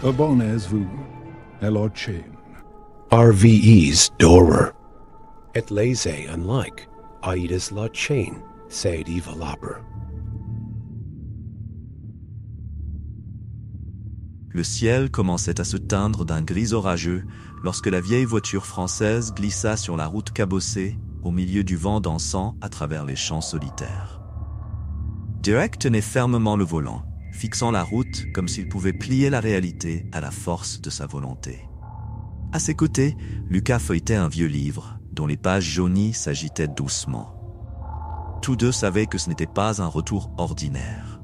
Abonez vous, Elochain. RVE's Dorer. Et laissez unlike Aidas la chain, said Evalopper. Le ciel commençait à se teindre d'un gris orageux lorsque la vieille voiture française glissa sur la route cabossée au milieu du vent dansant à travers les champs solitaires. Derek tenait fermement le volant, fixant la route comme s'il pouvait plier la réalité à la force de sa volonté. À ses côtés, Lucas feuilletait un vieux livre, dont les pages jaunies s'agitaient doucement. Tous deux savaient que ce n'était pas un retour ordinaire.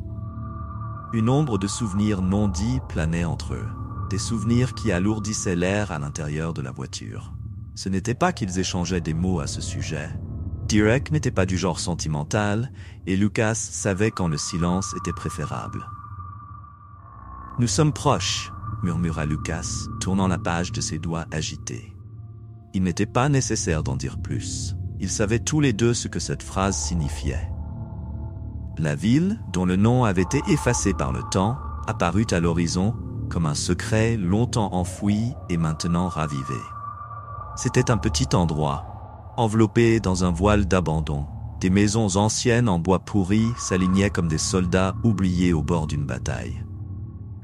Une ombre de souvenirs non dits planait entre eux, des souvenirs qui alourdissaient l'air à l'intérieur de la voiture. Ce n'était pas qu'ils échangeaient des mots à ce sujet. Derek n'était pas du genre sentimental, et Lucas savait quand le silence était préférable. « Nous sommes proches », murmura Lucas, tournant la page de ses doigts agités. Il n'était pas nécessaire d'en dire plus. Ils savaient tous les deux ce que cette phrase signifiait. La ville, dont le nom avait été effacé par le temps, apparut à l'horizon comme un secret longtemps enfoui et maintenant ravivé. C'était un petit endroit, enveloppé dans un voile d'abandon. Des maisons anciennes en bois pourri s'alignaient comme des soldats oubliés au bord d'une bataille.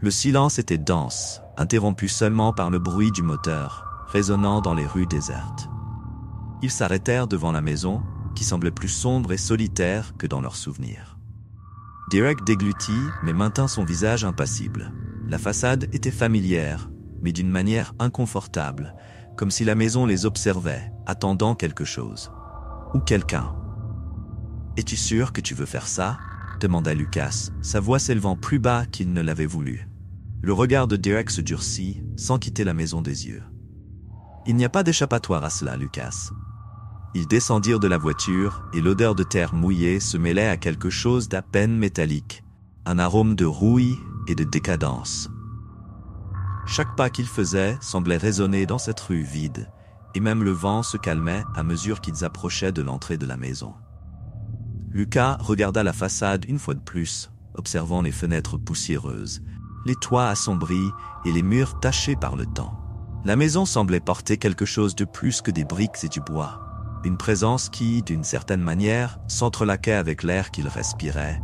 Le silence était dense, interrompu seulement par le bruit du moteur, résonnant dans les rues désertes. Ils s'arrêtèrent devant la maison, qui semblait plus sombre et solitaire que dans leurs souvenirs. Derek déglutit, mais maintint son visage impassible. La façade était familière, mais d'une manière inconfortable, comme si la maison les observait, attendant quelque chose. Ou quelqu'un. « Es-tu sûr que tu veux faire ça ?» demanda Lucas, sa voix s'élevant plus bas qu'il ne l'avait voulu. Le regard de Derek se durcit, sans quitter la maison des yeux. « Il n'y a pas d'échappatoire à cela, Lucas. » Ils descendirent de la voiture et l'odeur de terre mouillée se mêlait à quelque chose d'à peine métallique, un arôme de rouille et de décadence. Chaque pas qu'ils faisaient semblait résonner dans cette rue vide, et même le vent se calmait à mesure qu'ils approchaient de l'entrée de la maison. Lucas regarda la façade une fois de plus, observant les fenêtres poussiéreuses, les toits assombris et les murs tachés par le temps. La maison semblait porter quelque chose de plus que des briques et du bois. Une présence qui, d'une certaine manière, s'entrelaquait avec l'air qu'il respirait,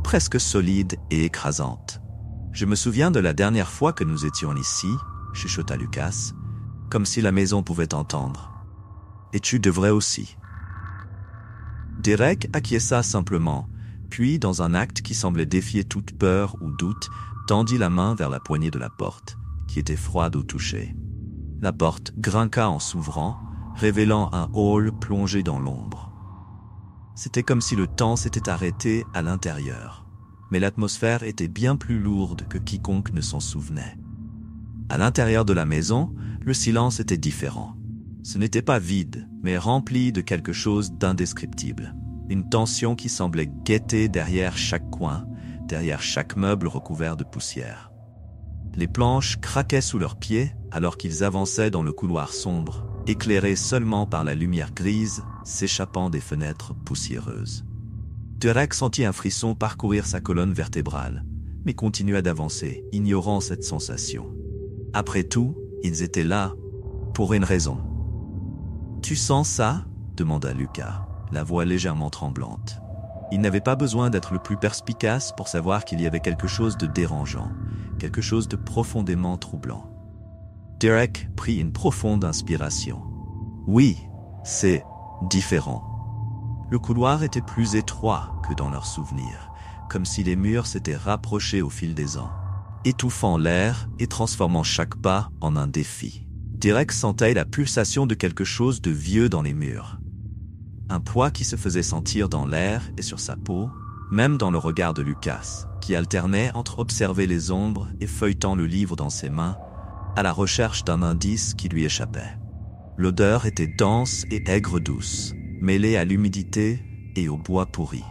presque solide et écrasante. « Je me souviens de la dernière fois que nous étions ici, » chuchota Lucas, comme si la maison pouvait entendre. « Et tu devrais aussi. » Derek acquiesça simplement, puis, dans un acte qui semblait défier toute peur ou doute, tendit la main vers la poignée de la porte, qui était froide au toucher. La porte grinqua en s'ouvrant, révélant un hall plongé dans l'ombre. C'était comme si le temps s'était arrêté à l'intérieur, mais l'atmosphère était bien plus lourde que quiconque ne s'en souvenait. À l'intérieur de la maison, le silence était différent. Ce n'était pas vide, mais rempli de quelque chose d'indescriptible. Une tension qui semblait guetter derrière chaque coin, derrière chaque meuble recouvert de poussière. Les planches craquaient sous leurs pieds alors qu'ils avançaient dans le couloir sombre, éclairé seulement par la lumière grise s'échappant des fenêtres poussiéreuses. Derek sentit un frisson parcourir sa colonne vertébrale, mais continua d'avancer, ignorant cette sensation. Après tout, ils étaient là, pour une raison. « Tu sens ça ?» demanda Lucas, la voix légèrement tremblante. Il n'avait pas besoin d'être le plus perspicace pour savoir qu'il y avait quelque chose de dérangeant, quelque chose de profondément troublant. Derek prit une profonde inspiration. Oui, c'est différent. Le couloir était plus étroit que dans leurs souvenirs, comme si les murs s'étaient rapprochés au fil des ans, étouffant l'air et transformant chaque pas en un défi. Derek sentait la pulsation de quelque chose de vieux dans les murs. Un poids qui se faisait sentir dans l'air et sur sa peau, même dans le regard de Lucas, qui alternait entre observer les ombres et feuilletant le livre dans ses mains, à la recherche d'un indice qui lui échappait. L'odeur était dense et aigre-douce, mêlée à l'humidité et au bois pourri.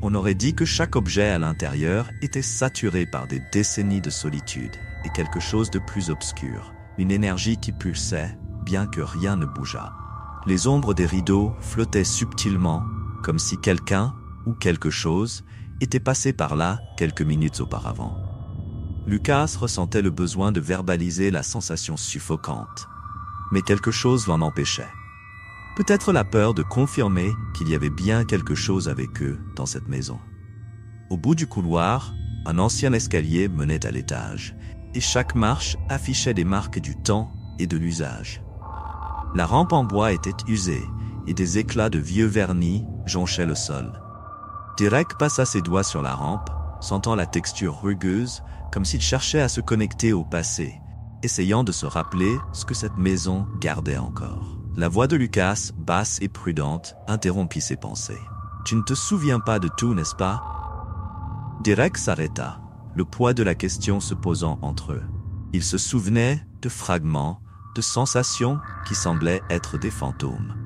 On aurait dit que chaque objet à l'intérieur était saturé par des décennies de solitude et quelque chose de plus obscur, une énergie qui pulsait, bien que rien ne bougeât. Les ombres des rideaux flottaient subtilement, comme si quelqu'un ou quelque chose était passé par là quelques minutes auparavant. Lucas ressentait le besoin de verbaliser la sensation suffocante. Mais quelque chose l'en empêchait. Peut-être la peur de confirmer qu'il y avait bien quelque chose avec eux dans cette maison. Au bout du couloir, un ancien escalier menait à l'étage, et chaque marche affichait des marques du temps et de l'usage. La rampe en bois était usée, et des éclats de vieux vernis jonchaient le sol. Derek passa ses doigts sur la rampe, sentant la texture rugueuse, comme s'il cherchait à se connecter au passé, essayant de se rappeler ce que cette maison gardait encore. La voix de Lucas, basse et prudente, interrompit ses pensées. « Tu ne te souviens pas de tout, n'est-ce pas ?» Derek s'arrêta, le poids de la question se posant entre eux. Il se souvenait de fragments, de sensations qui semblaient être des fantômes.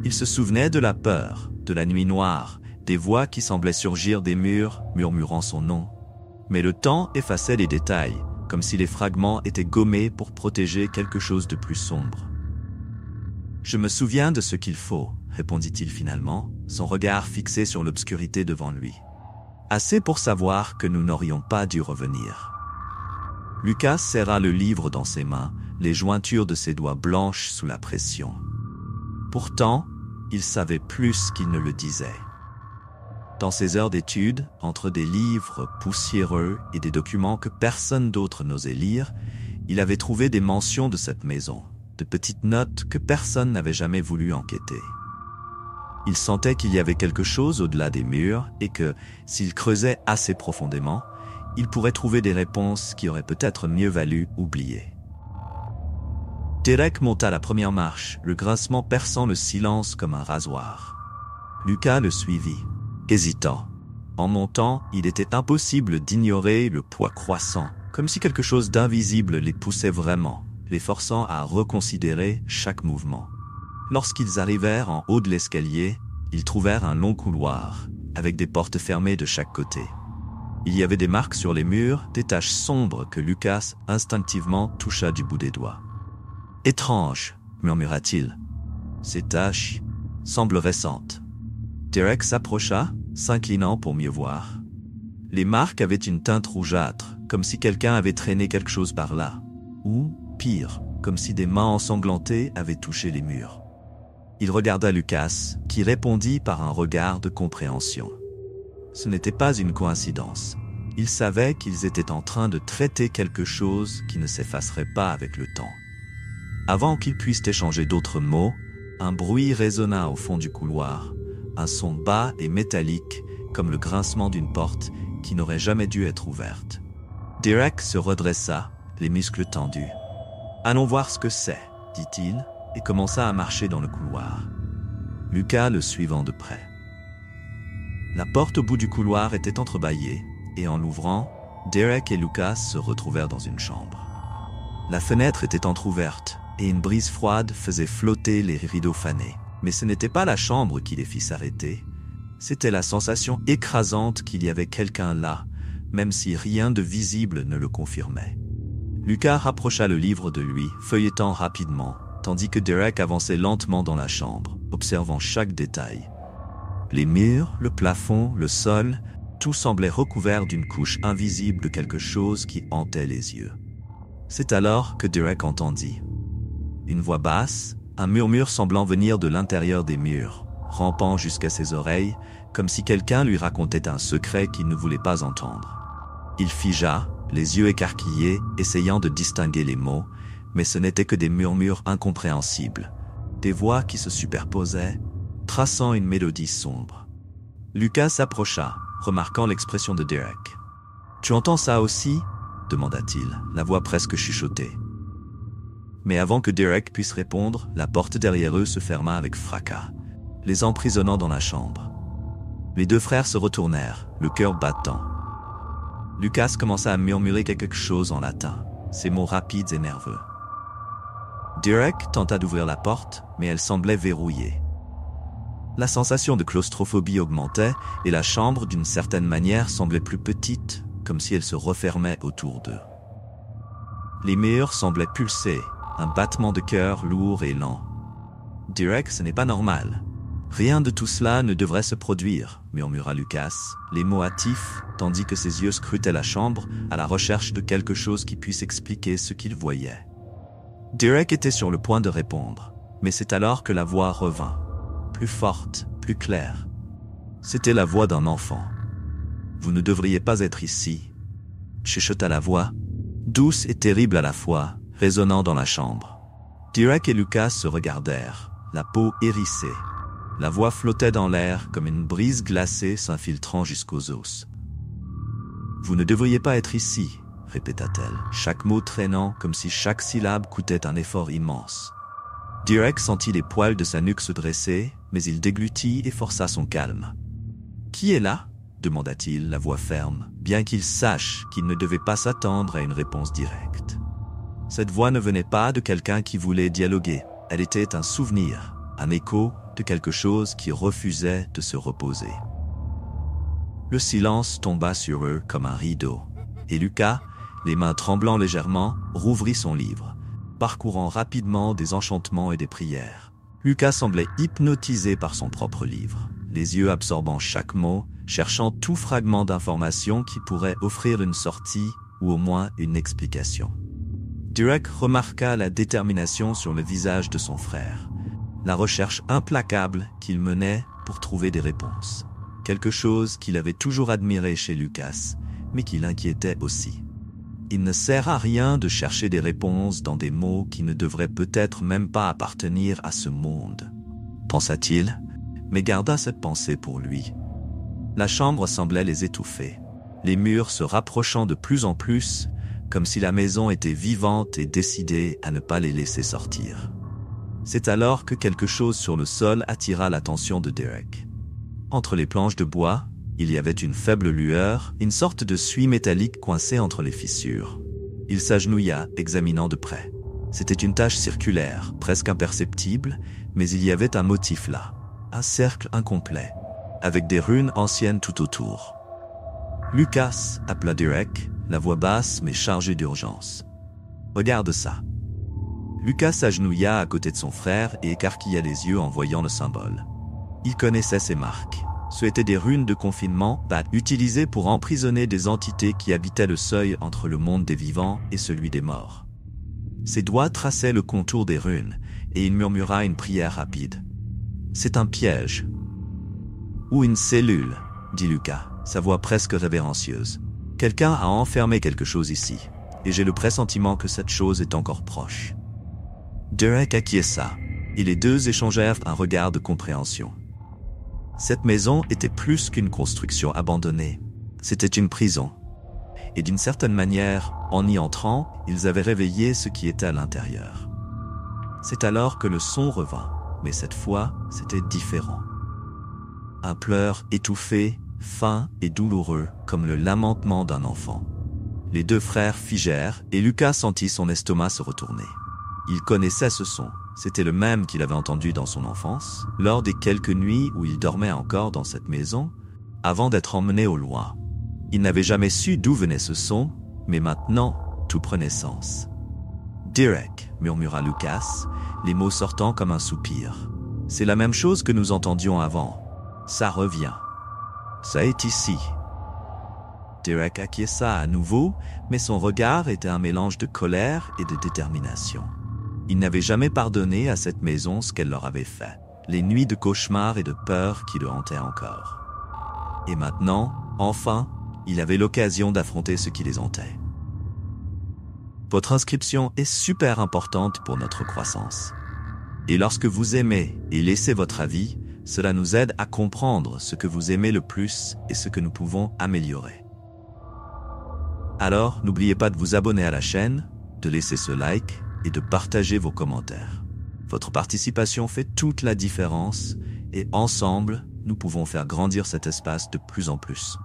Il se souvenait de la peur, de la nuit noire, des voix qui semblaient surgir des murs, murmurant son nom. Mais le temps effaçait les détails, comme si les fragments étaient gommés pour protéger quelque chose de plus sombre. « Je me souviens de ce qu'il faut, » répondit-il finalement, son regard fixé sur l'obscurité devant lui. « Assez pour savoir que nous n'aurions pas dû revenir. » Lucas serra le livre dans ses mains, les jointures de ses doigts blanches sous la pression. Pourtant, il savait plus qu'il ne le disait. Dans ses heures d'études, entre des livres poussiéreux et des documents que personne d'autre n'osait lire, il avait trouvé des mentions de cette maison, de petites notes que personne n'avait jamais voulu enquêter. Il sentait qu'il y avait quelque chose au-delà des murs et que, s'il creusait assez profondément, il pourrait trouver des réponses qui auraient peut-être mieux valu oublier. Derek monta la première marche, le grincement perçant le silence comme un rasoir. Lucas le suivit, hésitant. En montant, il était impossible d'ignorer le poids croissant, comme si quelque chose d'invisible les poussait vraiment, les forçant à reconsidérer chaque mouvement. Lorsqu'ils arrivèrent en haut de l'escalier, ils trouvèrent un long couloir, avec des portes fermées de chaque côté. Il y avait des marques sur les murs, des taches sombres que Lucas instinctivement toucha du bout des doigts. « Étrange », murmura-t-il. « Ces taches semblent récentes. » Derek s'approcha, s'inclinant pour mieux voir. Les marques avaient une teinte rougeâtre, comme si quelqu'un avait traîné quelque chose par là. Ou, pire, comme si des mains ensanglantées avaient touché les murs. Il regarda Lucas, qui répondit par un regard de compréhension. Ce n'était pas une coïncidence. Il savait qu'ils étaient en train de traiter quelque chose qui ne s'effacerait pas avec le temps. Avant qu'ils puissent échanger d'autres mots, un bruit résonna au fond du couloir, un son bas et métallique, comme le grincement d'une porte qui n'aurait jamais dû être ouverte. Derek se redressa, les muscles tendus. « Allons voir ce que c'est, » dit-il, et commença à marcher dans le couloir. Lucas le suivant de près. La porte au bout du couloir était entrebâillée, et en l'ouvrant, Derek et Lucas se retrouvèrent dans une chambre. La fenêtre était entr'ouverte, et une brise froide faisait flotter les rideaux fanés. Mais ce n'était pas la chambre qui les fit s'arrêter, c'était la sensation écrasante qu'il y avait quelqu'un là, même si rien de visible ne le confirmait. Lucas rapprocha le livre de lui, feuilletant rapidement, tandis que Derek avançait lentement dans la chambre, observant chaque détail. Les murs, le plafond, le sol, tout semblait recouvert d'une couche invisible de quelque chose qui hantait les yeux. C'est alors que Derek entendit une voix basse, un murmure semblant venir de l'intérieur des murs, rampant jusqu'à ses oreilles, comme si quelqu'un lui racontait un secret qu'il ne voulait pas entendre. Il figea, les yeux écarquillés, essayant de distinguer les mots, mais ce n'étaient que des murmures incompréhensibles, des voix qui se superposaient, traçant une mélodie sombre. Lucas s'approcha, remarquant l'expression de Derek. « Tu entends ça aussi ?» demanda-t-il, la voix presque chuchotée. Mais avant que Derek puisse répondre, la porte derrière eux se ferma avec fracas, les emprisonnant dans la chambre. Les deux frères se retournèrent, le cœur battant. Lucas commença à murmurer quelque chose en latin, ses mots rapides et nerveux. Derek tenta d'ouvrir la porte, mais elle semblait verrouillée. La sensation de claustrophobie augmentait et la chambre, d'une certaine manière, semblait plus petite, comme si elle se refermait autour d'eux. Les murs semblaient pulser, un battement de cœur lourd et lent. « Derek, ce n'est pas normal. Rien de tout cela ne devrait se produire, murmura Lucas, les mots hâtifs, tandis que ses yeux scrutaient la chambre à la recherche de quelque chose qui puisse expliquer ce qu'il voyait. Derek était sur le point de répondre, mais c'est alors que la voix revint, plus forte, plus claire. C'était la voix d'un enfant. « Vous ne devriez pas être ici », chuchota la voix, douce et terrible à la fois, résonnant dans la chambre. Derek et Lucas se regardèrent, la peau hérissée. La voix flottait dans l'air comme une brise glacée s'infiltrant jusqu'aux os. « Vous ne devriez pas être ici », répéta-t-elle, chaque mot traînant comme si chaque syllabe coûtait un effort immense. Derek sentit les poils de sa nuque se dresser, mais il déglutit et força son calme. « Qui est là ?» demanda-t-il, la voix ferme, bien qu'il sache qu'il ne devait pas s'attendre à une réponse directe. Cette voix ne venait pas de quelqu'un qui voulait dialoguer. Elle était un souvenir, un écho de quelque chose qui refusait de se reposer. Le silence tomba sur eux comme un rideau, et Lucas, les mains tremblant légèrement, rouvrit son livre, parcourant rapidement des enchantements et des prières. Lucas semblait hypnotisé par son propre livre, les yeux absorbant chaque mot, cherchant tout fragment d'information qui pourrait offrir une sortie ou au moins une explication. Derek remarqua la détermination sur le visage de son frère, la recherche implacable qu'il menait pour trouver des réponses. Quelque chose qu'il avait toujours admiré chez Lucas, mais qui l'inquiétait aussi. Il ne sert à rien de chercher des réponses dans des mots qui ne devraient peut-être même pas appartenir à ce monde, pensa-t-il, mais garda cette pensée pour lui. La chambre semblait les étouffer, les murs se rapprochant de plus en plus, comme si la maison était vivante et décidée à ne pas les laisser sortir. C'est alors que quelque chose sur le sol attira l'attention de Derek. Entre les planches de bois, il y avait une faible lueur, une sorte de suie métallique coincée entre les fissures. Il s'agenouilla, examinant de près. C'était une tache circulaire, presque imperceptible, mais il y avait un motif là, un cercle incomplet, avec des runes anciennes tout autour. « Lucas » appela Derek, la voix basse mais chargée d'urgence. « Regarde ça !» Lucas s'agenouilla à côté de son frère et écarquilla les yeux en voyant le symbole. Il connaissait ces marques. Ce étaient des runes de confinement, utilisées pour emprisonner des entités qui habitaient le seuil entre le monde des vivants et celui des morts. Ses doigts traçaient le contour des runes, et il murmura une prière rapide. « C'est un piège. »« Ou une cellule, » dit Lucas, sa voix presque révérencieuse. « Quelqu'un a enfermé quelque chose ici, et j'ai le pressentiment que cette chose est encore proche. » Derek acquiesça, et les deux échangèrent un regard de compréhension. Cette maison était plus qu'une construction abandonnée. C'était une prison. Et d'une certaine manière, en y entrant, ils avaient réveillé ce qui était à l'intérieur. C'est alors que le son revint, mais cette fois, c'était différent. Un pleur étouffé, fin et douloureux, comme le lamentement d'un enfant. Les deux frères figèrent, et Lucas sentit son estomac se retourner. Il connaissait ce son. C'était le même qu'il avait entendu dans son enfance, lors des quelques nuits où il dormait encore dans cette maison, avant d'être emmené au loin. Il n'avait jamais su d'où venait ce son, mais maintenant, tout prenait sens. « Derek » murmura Lucas, les mots sortant comme un soupir. « C'est la même chose que nous entendions avant. Ça revient. Ça est ici. » Derek acquiesça à nouveau, mais son regard était un mélange de colère et de détermination. Il n'avait jamais pardonné à cette maison ce qu'elle leur avait fait, les nuits de cauchemars et de peur qui le hantaient encore. Et maintenant, enfin, il avait l'occasion d'affronter ce qui les hantait. Votre inscription est super importante pour notre croissance. Et lorsque vous aimez et laissez votre avis, cela nous aide à comprendre ce que vous aimez le plus et ce que nous pouvons améliorer. Alors, n'oubliez pas de vous abonner à la chaîne, de laisser ce like et de partager vos commentaires. Votre participation fait toute la différence et ensemble, nous pouvons faire grandir cet espace de plus en plus.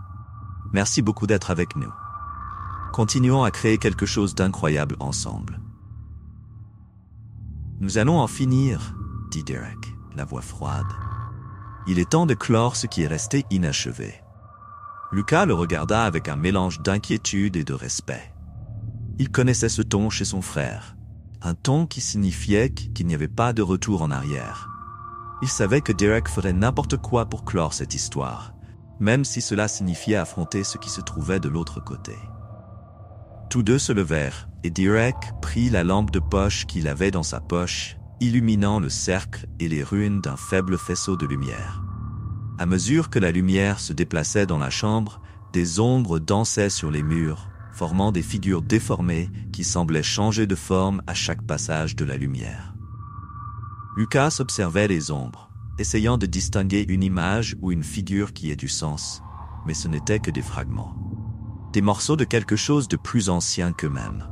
Merci beaucoup d'être avec nous. Continuons à créer quelque chose d'incroyable ensemble. Nous allons en finir, dit Derek, la voix froide. Il est temps de clore ce qui est resté inachevé. Lucas le regarda avec un mélange d'inquiétude et de respect. Il connaissait ce ton chez son frère, un ton qui signifiait qu'il n'y avait pas de retour en arrière. Il savait que Derek ferait n'importe quoi pour clore cette histoire, même si cela signifiait affronter ce qui se trouvait de l'autre côté. Tous deux se levèrent, et Derek prit la lampe de poche qu'il avait dans sa poche, illuminant le cercle et les ruines d'un faible faisceau de lumière. À mesure que la lumière se déplaçait dans la chambre, des ombres dansaient sur les murs, formant des figures déformées qui semblaient changer de forme à chaque passage de la lumière. Lucas observait les ombres, essayant de distinguer une image ou une figure qui ait du sens, mais ce n'étaient que des fragments. Des morceaux de quelque chose de plus ancien qu'eux-mêmes.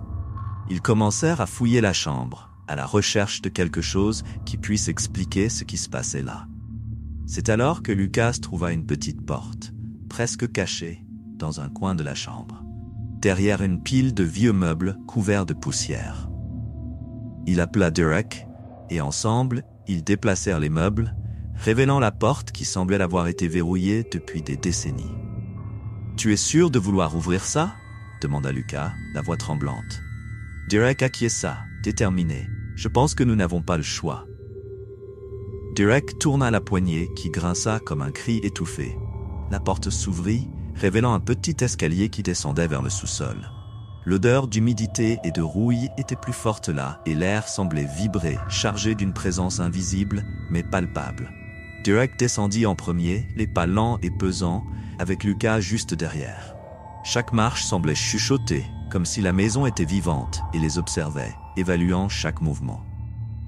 Ils commencèrent à fouiller la chambre, à la recherche de quelque chose qui puisse expliquer ce qui se passait là. C'est alors que Lucas trouva une petite porte, presque cachée, dans un coin de la chambre, derrière une pile de vieux meubles couverts de poussière. Il appela Derek, et ensemble, ils déplacèrent les meubles, révélant la porte qui semblait avoir été verrouillée depuis des décennies. « Tu es sûr de vouloir ouvrir ça ?» demanda Lucas, la voix tremblante. Derek acquiesça, déterminé. « Je pense que nous n'avons pas le choix. » Derek tourna la poignée qui grinça comme un cri étouffé. La porte s'ouvrit, révélant un petit escalier qui descendait vers le sous-sol. L'odeur d'humidité et de rouille était plus forte là, et l'air semblait vibrer, chargé d'une présence invisible, mais palpable. Derek descendit en premier, les pas lents et pesants, avec Lucas juste derrière. Chaque marche semblait chuchoter, comme si la maison était vivante, et les observait, évaluant chaque mouvement.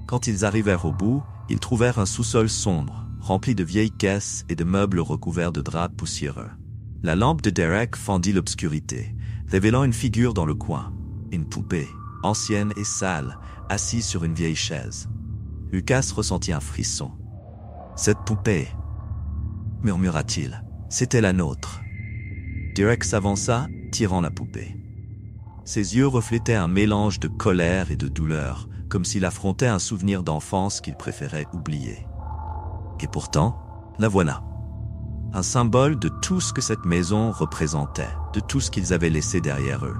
Quand ils arrivèrent au bout, ils trouvèrent un sous-sol sombre, rempli de vieilles caisses et de meubles recouverts de draps poussiéreux. La lampe de Derek fendit l'obscurité, révélant une figure dans le coin, une poupée, ancienne et sale, assise sur une vieille chaise. Lucas ressentit un frisson. « Cette poupée, murmura-t-il, c'était la nôtre. » Derek s'avança, tirant la poupée. Ses yeux reflétaient un mélange de colère et de douleur, comme s'il affrontait un souvenir d'enfance qu'il préférait oublier. Et pourtant, la voilà. Un symbole de tout ce que cette maison représentait, de tout ce qu'ils avaient laissé derrière eux.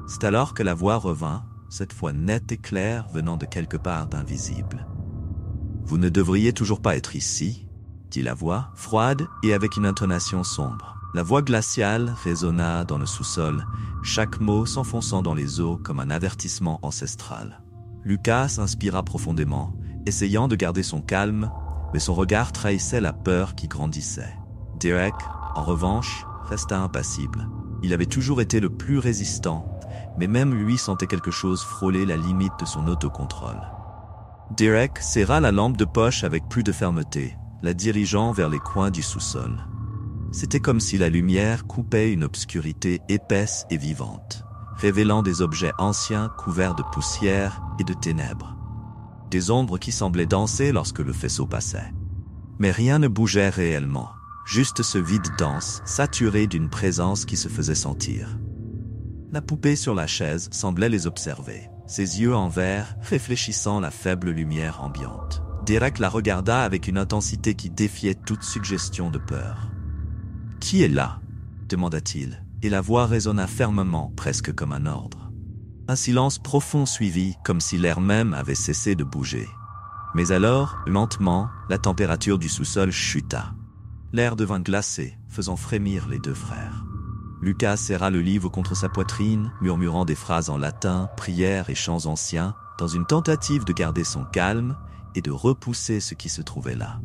C'est alors que la voix revint, cette fois nette et claire venant de quelque part d'invisible. « Vous ne devriez toujours pas être ici », dit la voix, froide et avec une intonation sombre. La voix glaciale résonna dans le sous-sol, chaque mot s'enfonçant dans les os comme un avertissement ancestral. Lucas inspira profondément, essayant de garder son calme, mais son regard trahissait la peur qui grandissait. Derek, en revanche, resta impassible. Il avait toujours été le plus résistant, mais même lui sentait quelque chose frôler la limite de son autocontrôle. Derek serra la lampe de poche avec plus de fermeté, la dirigeant vers les coins du sous-sol. C'était comme si la lumière coupait une obscurité épaisse et vivante, révélant des objets anciens couverts de poussière et de ténèbres. Des ombres qui semblaient danser lorsque le faisceau passait. Mais rien ne bougeait réellement, juste ce vide dense, saturé d'une présence qui se faisait sentir. La poupée sur la chaise semblait les observer, ses yeux en verre réfléchissant la faible lumière ambiante. Derek la regarda avec une intensité qui défiait toute suggestion de peur. « Qui est là ?» demanda-t-il, et la voix résonna fermement, presque comme un ordre. Un silence profond suivit, comme si l'air même avait cessé de bouger. Mais alors, lentement, la température du sous-sol chuta. L'air devint glacé, faisant frémir les deux frères. Lucas serra le livre contre sa poitrine, murmurant des phrases en latin, prières et chants anciens, dans une tentative de garder son calme et de repousser ce qui se trouvait là.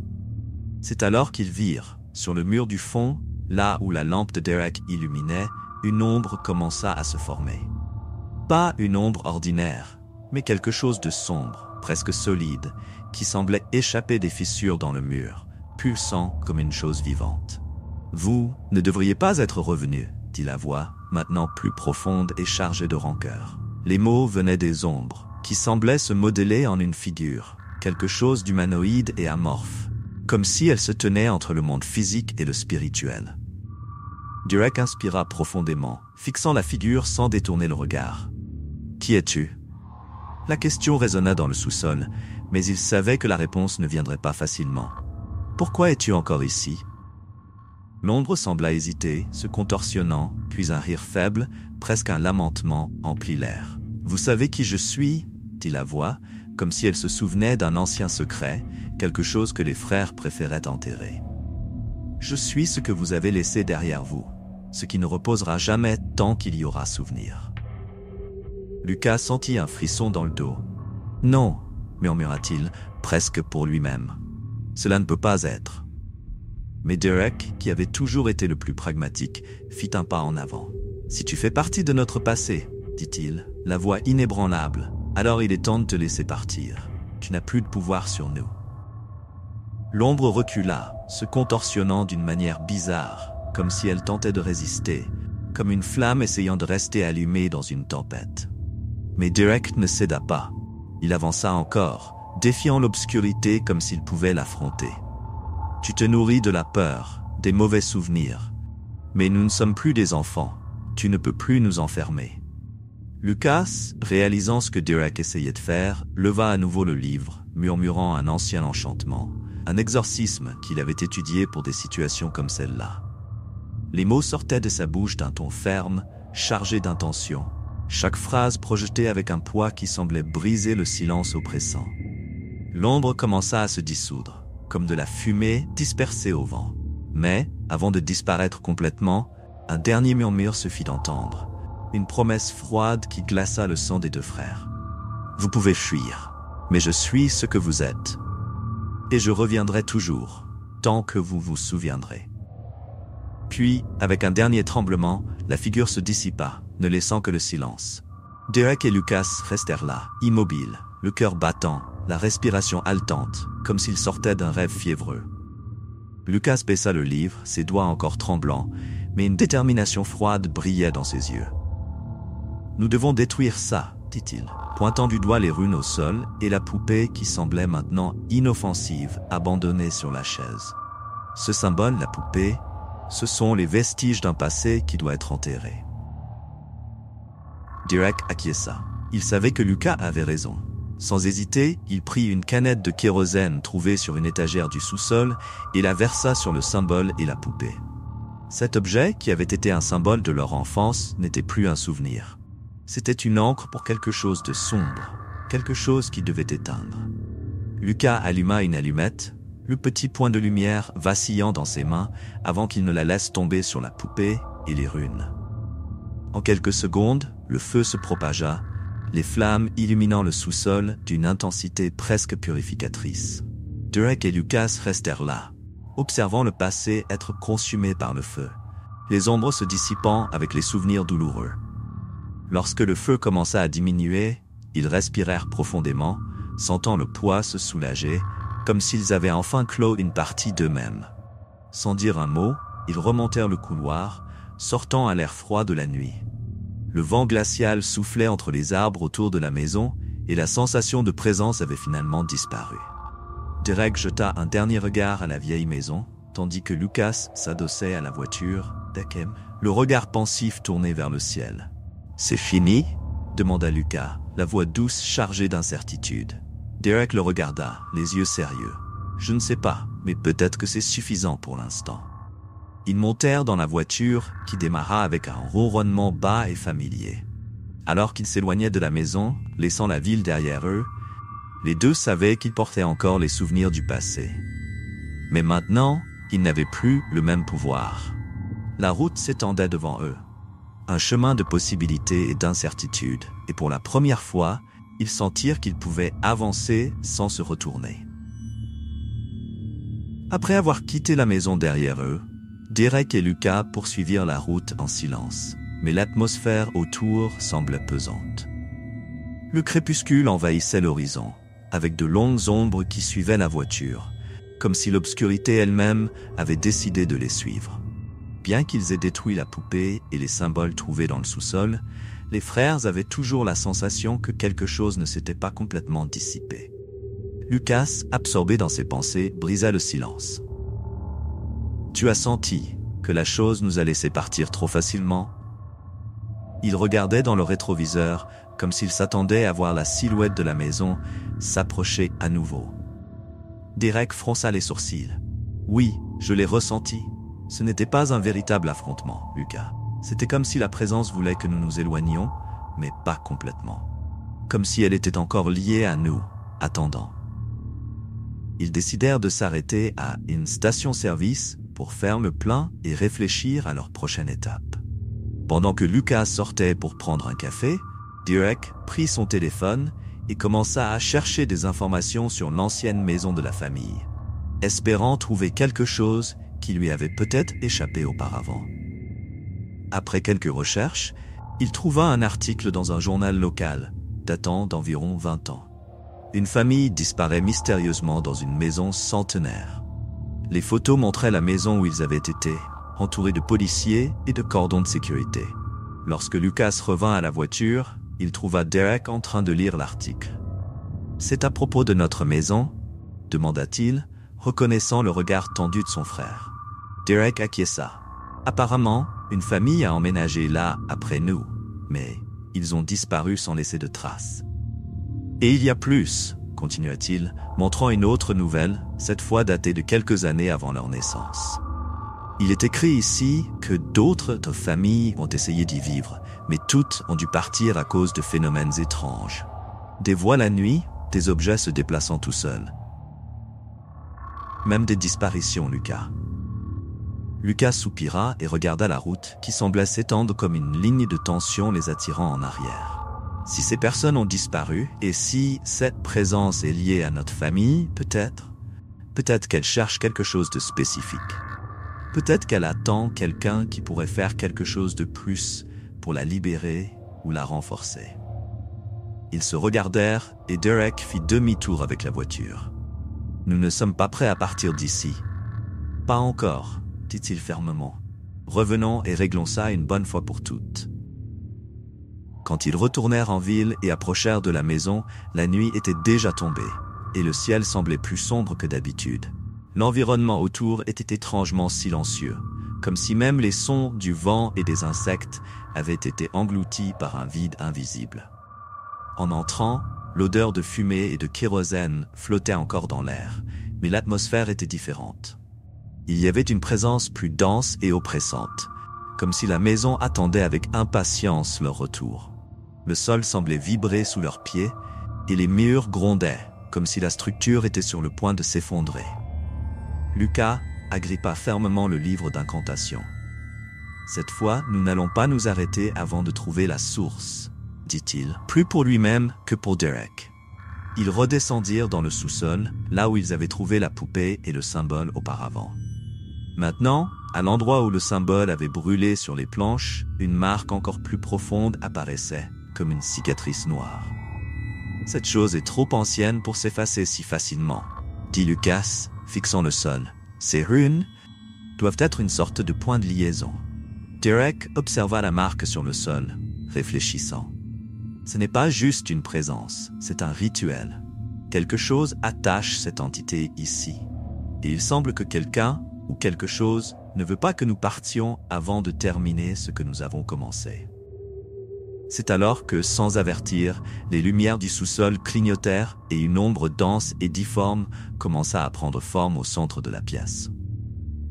C'est alors qu'ils virent, sur le mur du fond, là où la lampe de Derek illuminait, une ombre commença à se former. Pas une ombre ordinaire, mais quelque chose de sombre, presque solide, qui semblait échapper des fissures dans le mur, pulsant comme une chose vivante. « Vous ne devriez pas être revenu, » dit la voix, maintenant plus profonde et chargée de rancœur. Les mots venaient des ombres, qui semblaient se modeler en une figure, quelque chose d'humanoïde et amorphe, comme si elle se tenait entre le monde physique et le spirituel. Derek inspira profondément, fixant la figure sans détourner le regard. « Qui es-tu » La question résonna dans le sous-sol, mais il savait que la réponse ne viendrait pas facilement. « Pourquoi es-tu encore ici » L'ombre sembla hésiter, se contorsionnant, puis un rire faible, presque un lamentement, emplit l'air. « Vous savez qui je suis » dit la voix, comme si elle se souvenait d'un ancien secret, quelque chose que les frères préféraient enterrer. Je suis ce que vous avez laissé derrière vous, ce qui ne reposera jamais tant qu'il y aura souvenir. Lucas sentit un frisson dans le dos. Non, murmura-t-il, presque pour lui-même. Cela ne peut pas être. Mais Derek, qui avait toujours été le plus pragmatique, fit un pas en avant. Si tu fais partie de notre passé, dit-il, la voix inébranlable, alors il est temps de te laisser partir. Tu n'as plus de pouvoir sur nous. L'ombre recula, se contorsionnant d'une manière bizarre, comme si elle tentait de résister, comme une flamme essayant de rester allumée dans une tempête. Mais Derek ne céda pas. Il avança encore, défiant l'obscurité comme s'il pouvait l'affronter. Tu te nourris de la peur, des mauvais souvenirs. Mais nous ne sommes plus des enfants. Tu ne peux plus nous enfermer. Lucas, réalisant ce que Derek essayait de faire, leva à nouveau le livre, murmurant un ancien enchantement, un exorcisme qu'il avait étudié pour des situations comme celle-là. Les mots sortaient de sa bouche d'un ton ferme, chargé d'intention, chaque phrase projetée avec un poids qui semblait briser le silence oppressant. L'ombre commença à se dissoudre, comme de la fumée dispersée au vent. Mais, avant de disparaître complètement, un dernier murmure se fit entendre, une promesse froide qui glaça le sang des deux frères. Vous pouvez fuir, mais je suis ce que vous êtes. Et je reviendrai toujours, tant que vous vous souviendrez. Puis, avec un dernier tremblement, la figure se dissipa, ne laissant que le silence. Derek et Lucas restèrent là, immobiles, le cœur battant, la respiration haletante, comme s'ils sortaient d'un rêve fiévreux. Lucas baissa le livre, ses doigts encore tremblants, mais une détermination froide brillait dans ses yeux. « Nous devons détruire ça, dit-il, pointant du doigt les runes au sol et la poupée qui semblait maintenant inoffensive, abandonnée sur la chaise. Ce symbole, la poupée, ce sont les vestiges d'un passé qui doit être enterré. » Derek acquiesça. Il savait que Lucas avait raison. Sans hésiter, il prit une canette de kérosène trouvée sur une étagère du sous-sol et la versa sur le symbole et la poupée. Cet objet, qui avait été un symbole de leur enfance, n'était plus un souvenir. C'était une encre pour quelque chose de sombre, quelque chose qui devait éteindre. Lucas alluma une allumette, le petit point de lumière vacillant dans ses mains avant qu'il ne la laisse tomber sur la poupée et les runes. En quelques secondes, le feu se propagea, les flammes illuminant le sous-sol d'une intensité presque purificatrice. Derek et Lucas restèrent là, observant le passé être consumé par le feu, les ombres se dissipant avec les souvenirs douloureux. Lorsque le feu commença à diminuer, ils respirèrent profondément, sentant le poids se soulager, comme s'ils avaient enfin clos une partie d'eux-mêmes. Sans dire un mot, ils remontèrent le couloir, sortant à l'air froid de la nuit. Le vent glacial soufflait entre les arbres autour de la maison et la sensation de présence avait finalement disparu. Derek jeta un dernier regard à la vieille maison, tandis que Lucas s'adossait à la voiture d'Akem, le regard pensif tourné vers le ciel. « C'est fini ?» demanda Lucas, la voix douce chargée d'incertitude. Derek le regarda, les yeux sérieux. « Je ne sais pas, mais peut-être que c'est suffisant pour l'instant. » Ils montèrent dans la voiture qui démarra avec un ronronnement bas et familier. Alors qu'ils s'éloignaient de la maison, laissant la ville derrière eux, les deux savaient qu'ils portaient encore les souvenirs du passé. Mais maintenant, ils n'avaient plus le même pouvoir. La route s'étendait devant eux. Un chemin de possibilités et d'incertitudes, et pour la première fois, ils sentirent qu'ils pouvaient avancer sans se retourner. Après avoir quitté la maison derrière eux, Derek et Lucas poursuivirent la route en silence, mais l'atmosphère autour semblait pesante. Le crépuscule envahissait l'horizon, avec de longues ombres qui suivaient la voiture, comme si l'obscurité elle-même avait décidé de les suivre. Bien qu'ils aient détruit la poupée et les symboles trouvés dans le sous-sol, les frères avaient toujours la sensation que quelque chose ne s'était pas complètement dissipé. Lucas, absorbé dans ses pensées, brisa le silence. « Tu as senti que la chose nous a laissé partir trop facilement ?» Il regardait dans le rétroviseur, comme s'il s'attendait à voir la silhouette de la maison s'approcher à nouveau. Derek fronça les sourcils. « Oui, je l'ai ressenti. Ce n'était pas un véritable affrontement, Lucas. C'était comme si la présence voulait que nous nous éloignions, mais pas complètement. Comme si elle était encore liée à nous, attendant. » Ils décidèrent de s'arrêter à une station-service pour faire le plein et réfléchir à leur prochaine étape. Pendant que Lucas sortait pour prendre un café, Derek prit son téléphone et commença à chercher des informations sur l'ancienne maison de la famille, espérant trouver quelque chose qui lui avait peut-être échappé auparavant. Après quelques recherches, il trouva un article dans un journal local, datant d'environ 20 ans. Une famille disparaît mystérieusement dans une maison centenaire. Les photos montraient la maison où ils avaient été, entourés de policiers et de cordons de sécurité. Lorsque Lucas revint à la voiture, il trouva Derek en train de lire l'article. « C'est à propos de notre maison ?» demanda-t-il, reconnaissant le regard tendu de son frère. Derek acquiesça. « Apparemment, une famille a emménagé là après nous, mais ils ont disparu sans laisser de traces. » « Et il y a plus, » continua-t-il, montrant une autre nouvelle, cette fois datée de quelques années avant leur naissance. Il est écrit ici que d'autres familles ont essayé d'y vivre, mais toutes ont dû partir à cause de phénomènes étranges. Des voix la nuit, des objets se déplaçant tout seuls. Même des disparitions, Lucas. Lucas soupira et regarda la route qui semblait s'étendre comme une ligne de tension les attirant en arrière. Si ces personnes ont disparu, et si cette présence est liée à notre famille, peut-être qu'elle cherche quelque chose de spécifique. Peut-être qu'elle attend quelqu'un qui pourrait faire quelque chose de plus pour la libérer ou la renforcer. Ils se regardèrent et Derek fit demi-tour avec la voiture. « Nous ne sommes pas prêts à partir d'ici. »« Pas encore, » dit-il fermement. « Revenons et réglons ça une bonne fois pour toutes. » Quand ils retournèrent en ville et approchèrent de la maison, la nuit était déjà tombée, et le ciel semblait plus sombre que d'habitude. L'environnement autour était étrangement silencieux, comme si même les sons du vent et des insectes avaient été engloutis par un vide invisible. En entrant, l'odeur de fumée et de kérosène flottait encore dans l'air, mais l'atmosphère était différente. Il y avait une présence plus dense et oppressante, comme si la maison attendait avec impatience leur retour. Le sol semblait vibrer sous leurs pieds et les murs grondaient, comme si la structure était sur le point de s'effondrer. Lucas agrippa fermement le livre d'incantation. « Cette fois, nous n'allons pas nous arrêter avant de trouver la source, » dit-il, plus pour lui-même que pour Derek. Ils redescendirent dans le sous-sol, là où ils avaient trouvé la poupée et le symbole auparavant. Maintenant, à l'endroit où le symbole avait brûlé sur les planches, une marque encore plus profonde apparaissait, comme une cicatrice noire. « Cette chose est trop ancienne pour s'effacer si facilement, » dit Lucas, fixant le sol. « Ces runes doivent être une sorte de point de liaison. » Derek observa la marque sur le sol, réfléchissant. « Ce n'est pas juste une présence, c'est un rituel. Quelque chose attache cette entité ici. Et il semble que quelqu'un ou quelque chose ne veut pas que nous partions avant de terminer ce que nous avons commencé. » C'est alors que, sans avertir, les lumières du sous-sol clignotèrent et une ombre dense et difforme commença à prendre forme au centre de la pièce.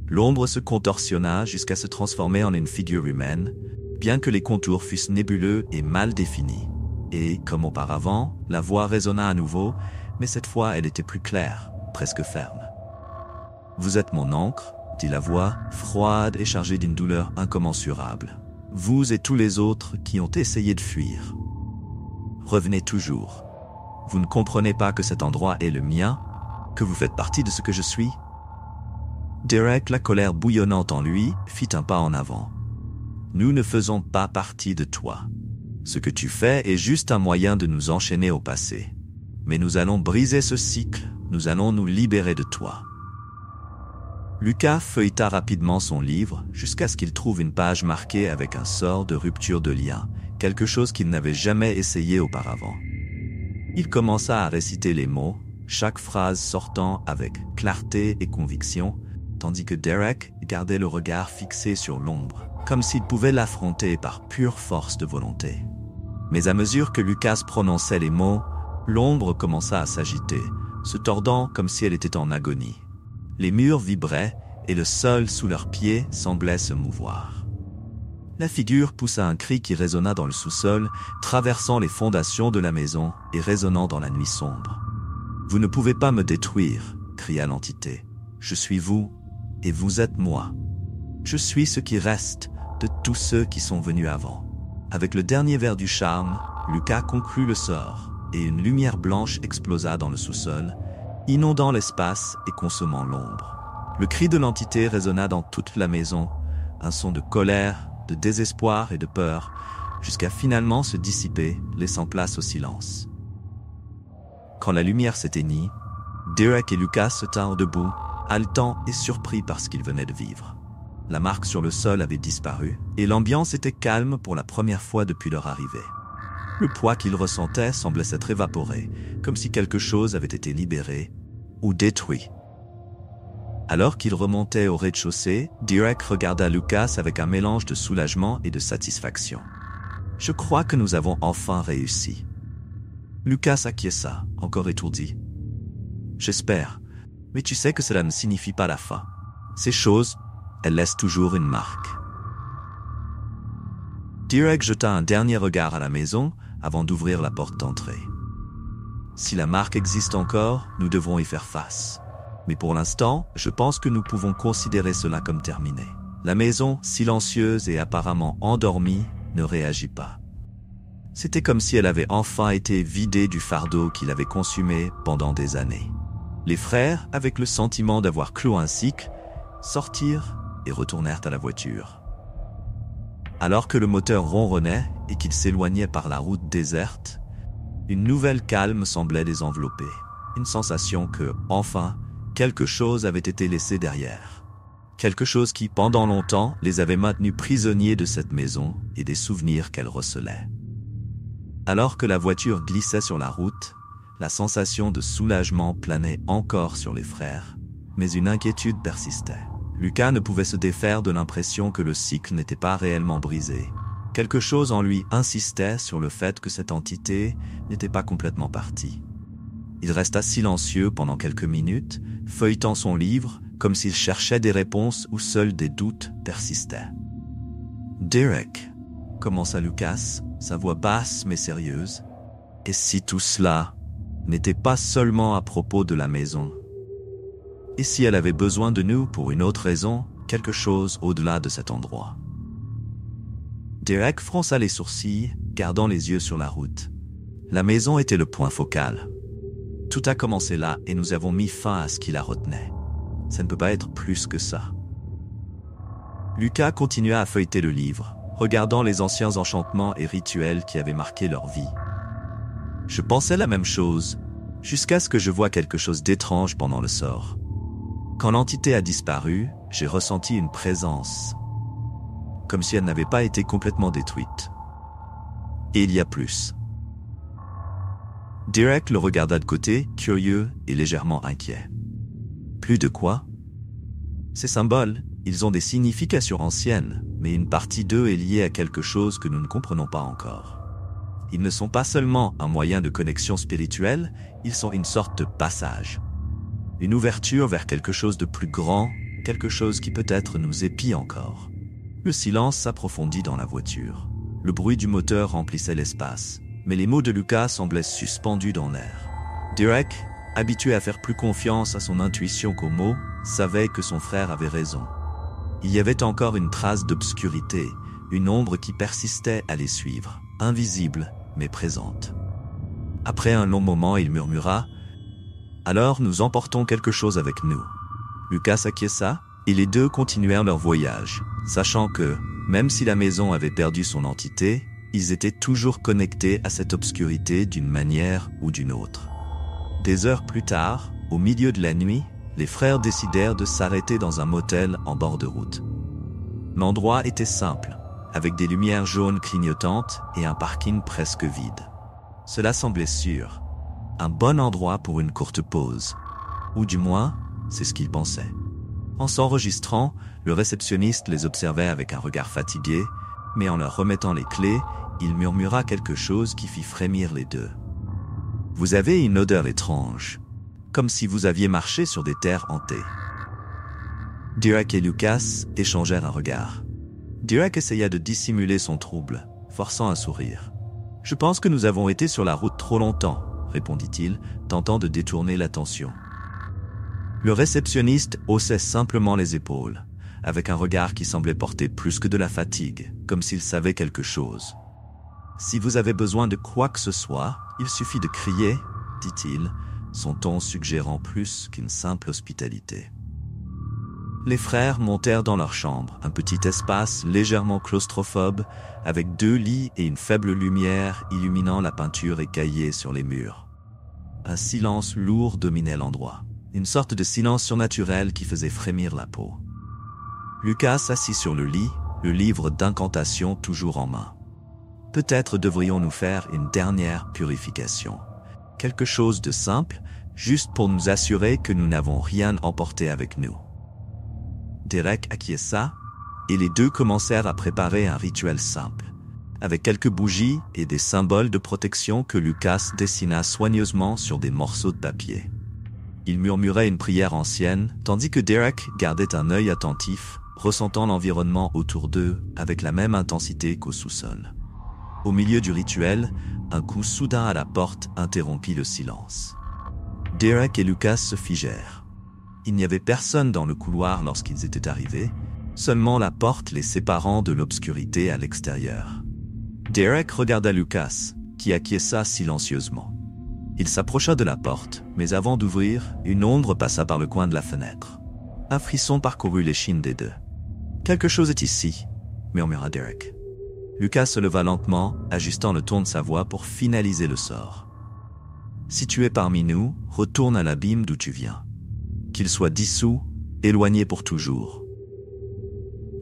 L'ombre se contorsionna jusqu'à se transformer en une figure humaine, bien que les contours fussent nébuleux et mal définis. Et, comme auparavant, la voix résonna à nouveau, mais cette fois elle était plus claire, presque ferme. « Vous êtes mon ancre » dit la voix, froide et chargée d'une douleur incommensurable. « Vous et tous les autres qui ont essayé de fuir. Revenez toujours. Vous ne comprenez pas que cet endroit est le mien, que vous faites partie de ce que je suis ?» Derek, la colère bouillonnante en lui, fit un pas en avant. « Nous ne faisons pas partie de toi. Ce que tu fais est juste un moyen de nous enchaîner au passé. Mais nous allons briser ce cycle, nous allons nous libérer de toi. » Lucas feuilleta rapidement son livre jusqu'à ce qu'il trouve une page marquée avec un sort de rupture de lien, quelque chose qu'il n'avait jamais essayé auparavant. Il commença à réciter les mots, chaque phrase sortant avec clarté et conviction, tandis que Derek gardait le regard fixé sur l'ombre, comme s'il pouvait l'affronter par pure force de volonté. Mais à mesure que Lucas prononçait les mots, l'ombre commença à s'agiter, se tordant comme si elle était en agonie. Les murs vibraient et le sol sous leurs pieds semblait se mouvoir. La figure poussa un cri qui résonna dans le sous-sol, traversant les fondations de la maison et résonnant dans la nuit sombre. « Vous ne pouvez pas me détruire » cria l'entité. « Je suis vous, et vous êtes moi. Je suis ce qui reste de tous ceux qui sont venus avant. » Avec le dernier verre du charme, Lucas conclut le sort, et une lumière blanche explosa dans le sous-sol, inondant l'espace et consommant l'ombre. Le cri de l'entité résonna dans toute la maison, un son de colère, de désespoir et de peur, jusqu'à finalement se dissiper, laissant place au silence. Quand la lumière s'éteignit, Derek et Lucas se tinrent debout, haletants et surpris par ce qu'ils venaient de vivre. La marque sur le sol avait disparu, et l'ambiance était calme pour la première fois depuis leur arrivée. Le poids qu'ils ressentaient semblait s'être évaporé, comme si quelque chose avait été libéré ou détruit. Alors qu'ils remontaient au rez-de-chaussée, Derek regarda Lucas avec un mélange de soulagement et de satisfaction. « Je crois que nous avons enfin réussi. » Lucas acquiesça, encore étourdi. « J'espère, mais tu sais que cela ne signifie pas la fin. Ces choses, elles laissent toujours une marque. » Derek jeta un dernier regard à la maison avant d'ouvrir la porte d'entrée. Si la marque existe encore, nous devrons y faire face. Mais pour l'instant, je pense que nous pouvons considérer cela comme terminé. La maison, silencieuse et apparemment endormie, ne réagit pas. C'était comme si elle avait enfin été vidée du fardeau qui l'avait consumée pendant des années. Les frères, avec le sentiment d'avoir clos un cycle, sortirent et retournèrent à la voiture. Alors que le moteur ronronnait et qu'ils s'éloignaient par la route déserte, une nouvelle calme semblait les envelopper. Une sensation que, enfin, quelque chose avait été laissé derrière. Quelque chose qui, pendant longtemps, les avait maintenus prisonniers de cette maison et des souvenirs qu'elle recelait. Alors que la voiture glissait sur la route, la sensation de soulagement planait encore sur les frères, mais une inquiétude persistait. Lucas ne pouvait se défaire de l'impression que le cycle n'était pas réellement brisé. Quelque chose en lui insistait sur le fait que cette entité n'était pas complètement partie. Il resta silencieux pendant quelques minutes, feuilletant son livre, comme s'il cherchait des réponses où seuls des doutes persistaient. « Derek, » commença Lucas, sa voix basse mais sérieuse, « et si tout cela n'était pas seulement à propos de la maison? Et si elle avait besoin de nous pour une autre raison, quelque chose au-delà de cet endroit ?» Derek fronça les sourcils, gardant les yeux sur la route. La maison était le point focal. Tout a commencé là et nous avons mis fin à ce qui la retenait. Ça ne peut pas être plus que ça. Lucas continua à feuilleter le livre, regardant les anciens enchantements et rituels qui avaient marqué leur vie. Je pensais la même chose, jusqu'à ce que je voie quelque chose d'étrange pendant le sort. Quand l'entité a disparu, j'ai ressenti une présence, comme si elle n'avait pas été complètement détruite. Et il y a plus. Derek le regarda de côté, curieux et légèrement inquiet. Plus de quoi? Ces symboles, ils ont des significations anciennes, mais une partie d'eux est liée à quelque chose que nous ne comprenons pas encore. Ils ne sont pas seulement un moyen de connexion spirituelle, ils sont une sorte de passage. Une ouverture vers quelque chose de plus grand, quelque chose qui peut-être nous épie encore. Le silence s'approfondit dans la voiture. Le bruit du moteur remplissait l'espace, mais les mots de Lucas semblaient suspendus dans l'air. Derek, habitué à faire plus confiance à son intuition qu'aux mots, savait que son frère avait raison. Il y avait encore une trace d'obscurité, une ombre qui persistait à les suivre, invisible mais présente. Après un long moment, il murmura « Alors nous emportons quelque chose avec nous. » Lucas acquiesça, et les deux continuèrent leur voyage, sachant que, même si la maison avait perdu son entité, ils étaient toujours connectés à cette obscurité d'une manière ou d'une autre. Des heures plus tard, au milieu de la nuit, les frères décidèrent de s'arrêter dans un motel en bord de route. L'endroit était simple, avec des lumières jaunes clignotantes et un parking presque vide. Cela semblait sûr, un bon endroit pour une courte pause. Ou du moins, c'est ce qu'ils pensaient. En s'enregistrant, le réceptionniste les observait avec un regard fatigué, mais en leur remettant les clés, il murmura quelque chose qui fit frémir les deux. « Vous avez une odeur étrange, comme si vous aviez marché sur des terres hantées. » Derek et Lucas échangèrent un regard. Derek essaya de dissimuler son trouble, forçant un sourire. « Je pense que nous avons été sur la route trop longtemps, » répondit-il, tentant de détourner l'attention. Le réceptionniste haussait simplement les épaules, avec un regard qui semblait porter plus que de la fatigue, comme s'il savait quelque chose. « Si vous avez besoin de quoi que ce soit, il suffit de crier, » dit-il, son ton suggérant plus qu'une simple hospitalité. Les frères montèrent dans leur chambre, un petit espace légèrement claustrophobe, avec 2 lits et une faible lumière illuminant la peinture écaillée sur les murs. Un silence lourd dominait l'endroit, une sorte de silence surnaturel qui faisait frémir la peau. Lucas s'assit sur le lit, le livre d'incantation toujours en main. Peut-être devrions-nous faire une dernière purification. Quelque chose de simple, juste pour nous assurer que nous n'avons rien emporté avec nous. Derek acquiesça, et les deux commencèrent à préparer un rituel simple, avec quelques bougies et des symboles de protection que Lucas dessina soigneusement sur des morceaux de papier. Il murmurait une prière ancienne, tandis que Derek gardait un œil attentif, ressentant l'environnement autour d'eux avec la même intensité qu'au sous-sol. Au milieu du rituel, un coup soudain à la porte interrompit le silence. Derek et Lucas se figèrent. Il n'y avait personne dans le couloir lorsqu'ils étaient arrivés, seulement la porte les séparant de l'obscurité à l'extérieur. Derek regarda Lucas, qui acquiesça silencieusement. Il s'approcha de la porte, mais avant d'ouvrir, une ombre passa par le coin de la fenêtre. Un frisson parcourut l'échine des deux. « Quelque chose est ici », murmura Derek. Lucas se leva lentement, ajustant le ton de sa voix pour finaliser le sort. « Si tu es parmi nous, retourne à l'abîme d'où tu viens. Qu'il soit dissous, éloigné pour toujours. »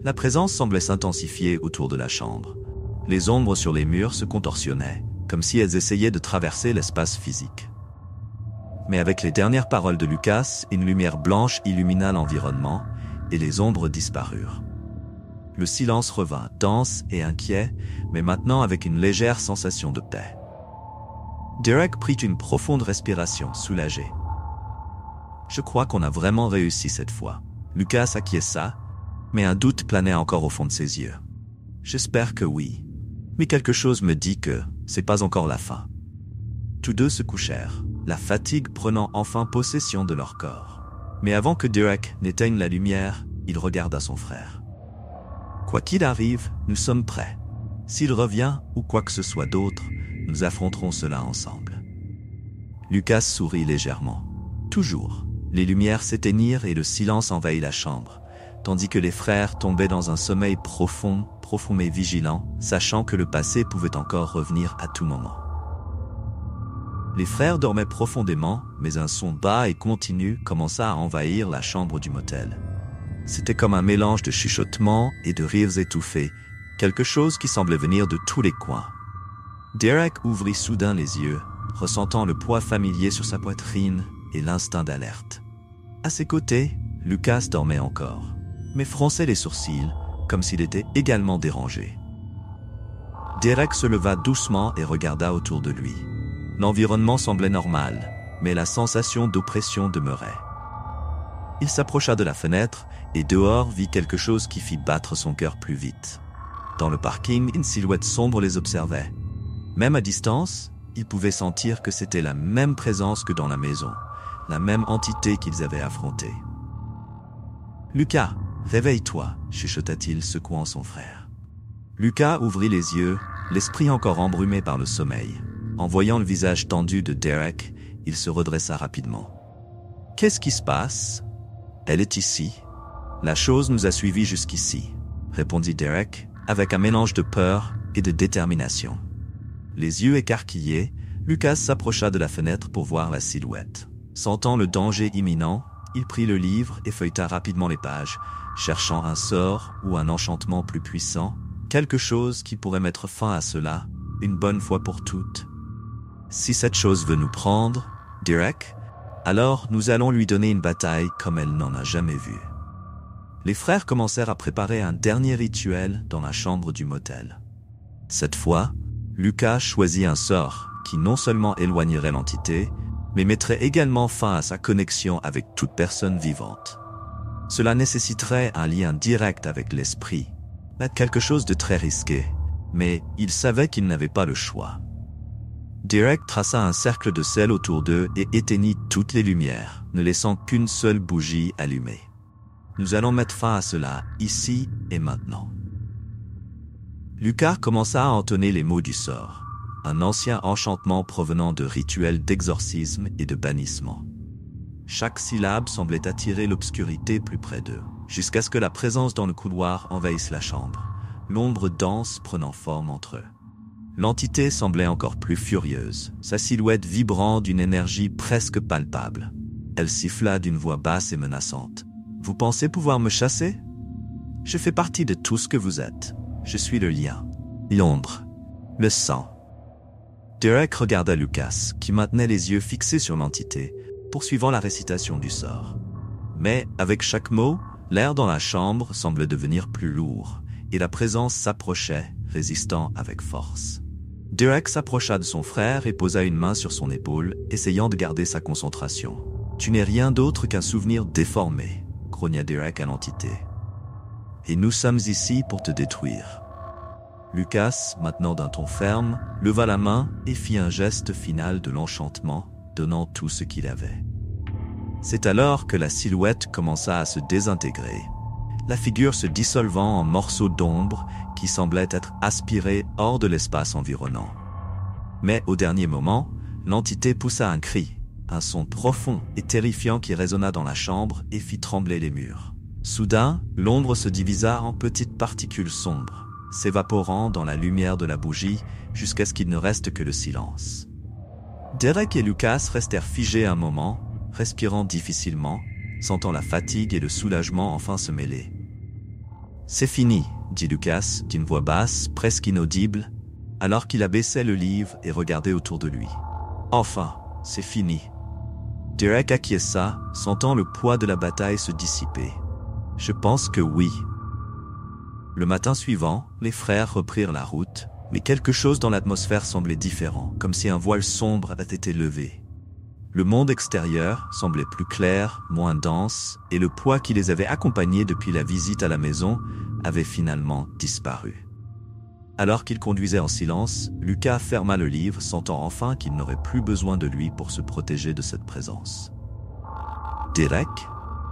La présence semblait s'intensifier autour de la chambre. Les ombres sur les murs se contorsionnaient, comme si elles essayaient de traverser l'espace physique. Mais avec les dernières paroles de Lucas, une lumière blanche illumina l'environnement, et les ombres disparurent. Le silence revint, dense et inquiet, mais maintenant avec une légère sensation de paix. Derek prit une profonde respiration, soulagé. « Je crois qu'on a vraiment réussi cette fois. » Lucas acquiesça, mais un doute planait encore au fond de ses yeux. « J'espère que oui. Mais quelque chose me dit que c'est pas encore la fin. » Tous deux se couchèrent, la fatigue prenant enfin possession de leur corps. Mais avant que Derek n'éteigne la lumière, il regarda son frère. « Quoi qu'il arrive, nous sommes prêts. S'il revient ou quoi que ce soit d'autre, nous affronterons cela ensemble. » Lucas sourit légèrement. Toujours, les lumières s'éteignirent et le silence envahit la chambre, tandis que les frères tombaient dans un sommeil profond mais vigilant, sachant que le passé pouvait encore revenir à tout moment. Les frères dormaient profondément, mais un son bas et continu commença à envahir la chambre du motel. C'était comme un mélange de chuchotements et de rires étouffés, quelque chose qui semblait venir de tous les coins. Derek ouvrit soudain les yeux, ressentant le poids familier sur sa poitrine et l'instinct d'alerte. À ses côtés, Lucas dormait encore, mais fronçait les sourcils, comme s'il était également dérangé. Derek se leva doucement et regarda autour de lui. L'environnement semblait normal, mais la sensation d'oppression demeurait. Il s'approcha de la fenêtre et dehors vit quelque chose qui fit battre son cœur plus vite. Dans le parking, une silhouette sombre les observait. Même à distance, il pouvait sentir que c'était la même présence que dans la maison, la même entité qu'ils avaient affrontée. « Lucas, réveille-toi » chuchota-t-il, secouant son frère. Lucas ouvrit les yeux, l'esprit encore embrumé par le sommeil. En voyant le visage tendu de Derek, il se redressa rapidement. « Qu'est-ce qui se passe ? » ?»« Elle est ici. La chose nous a suivis jusqu'ici, » répondit Derek, avec un mélange de peur et de détermination. Les yeux écarquillés, Lucas s'approcha de la fenêtre pour voir la silhouette. Sentant le danger imminent, il prit le livre et feuilleta rapidement les pages, cherchant un sort ou un enchantement plus puissant, quelque chose qui pourrait mettre fin à cela, une bonne fois pour toutes. Si cette chose veut nous prendre, Derek, alors nous allons lui donner une bataille comme elle n'en a jamais vu. Les frères commencèrent à préparer un dernier rituel dans la chambre du motel. Cette fois, Lucas choisit un sort qui non seulement éloignerait l'entité, mais mettrait également fin à sa connexion avec toute personne vivante. Cela nécessiterait un lien direct avec l'esprit, quelque chose de très risqué, mais il savait qu'il n'avait pas le choix. Derek traça un cercle de sel autour d'eux et éteignit toutes les lumières, ne laissant qu'une seule bougie allumée. Nous allons mettre fin à cela, ici et maintenant. Lucas commença à entonner les mots du sort, un ancien enchantement provenant de rituels d'exorcisme et de bannissement. Chaque syllabe semblait attirer l'obscurité plus près d'eux, jusqu'à ce que la présence dans le couloir envahisse la chambre, l'ombre dense prenant forme entre eux. L'entité semblait encore plus furieuse, sa silhouette vibrant d'une énergie presque palpable. Elle siffla d'une voix basse et menaçante. « Vous pensez pouvoir me chasser? Je fais partie de tout ce que vous êtes. Je suis le lien, l'ombre, le sang. » Derek regarda Lucas, qui maintenait les yeux fixés sur l'entité, poursuivant la récitation du sort. Mais, avec chaque mot, l'air dans la chambre semblait devenir plus lourd, et la présence s'approchait, résistant avec force. Derek s'approcha de son frère et posa une main sur son épaule, essayant de garder sa concentration. « Tu n'es rien d'autre qu'un souvenir déformé, » grogna Derek à l'entité. « Et nous sommes ici pour te détruire. » Lucas, maintenant d'un ton ferme, leva la main et fit un geste final de l'enchantement, donnant tout ce qu'il avait. C'est alors que la silhouette commença à se désintégrer, la figure se dissolvant en morceaux d'ombre qui semblaient être aspirés hors de l'espace environnant. Mais au dernier moment, l'entité poussa un cri, un son profond et terrifiant qui résonna dans la chambre et fit trembler les murs. Soudain, l'ombre se divisa en petites particules sombres, s'évaporant dans la lumière de la bougie jusqu'à ce qu'il ne reste que le silence. Derek et Lucas restèrent figés un moment, respirant difficilement, sentant la fatigue et le soulagement enfin se mêler. « C'est fini », dit Lucas d'une voix basse, presque inaudible, alors qu'il abaissait le livre et regardait autour de lui. « Enfin, c'est fini. » Derek acquiesça, sentant le poids de la bataille se dissiper. « Je pense que oui. » Le matin suivant, les frères reprirent la route, mais quelque chose dans l'atmosphère semblait différent, comme si un voile sombre avait été levé. Le monde extérieur semblait plus clair, moins dense, et le poids qui les avait accompagnés depuis la visite à la maison avait finalement disparu. Alors qu'il conduisait en silence, Lucas ferma le livre, sentant enfin qu'il n'aurait plus besoin de lui pour se protéger de cette présence. « Derek,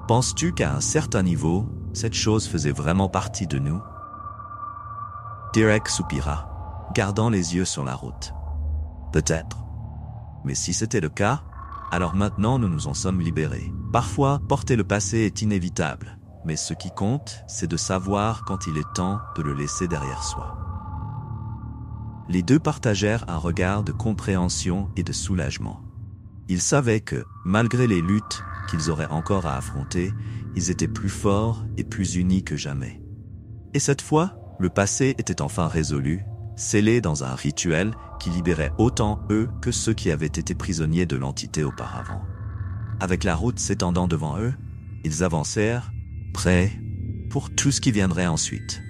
penses-tu qu'à un certain niveau, cette chose faisait vraiment partie de nous ?» Derek soupira, gardant les yeux sur la route. « Peut-être. Mais si c'était le cas, alors maintenant nous nous en sommes libérés. Parfois, porter le passé est inévitable, mais ce qui compte, c'est de savoir quand il est temps de le laisser derrière soi. » Les deux partagèrent un regard de compréhension et de soulagement. Ils savaient que, malgré les luttes qu'ils auraient encore à affronter, ils étaient plus forts et plus unis que jamais. Et cette fois, le passé était enfin résolu, scellé dans un rituel qui libérait autant eux que ceux qui avaient été prisonniers de l'entité auparavant. Avec la route s'étendant devant eux, ils avancèrent, prêts pour tout ce qui viendrait ensuite.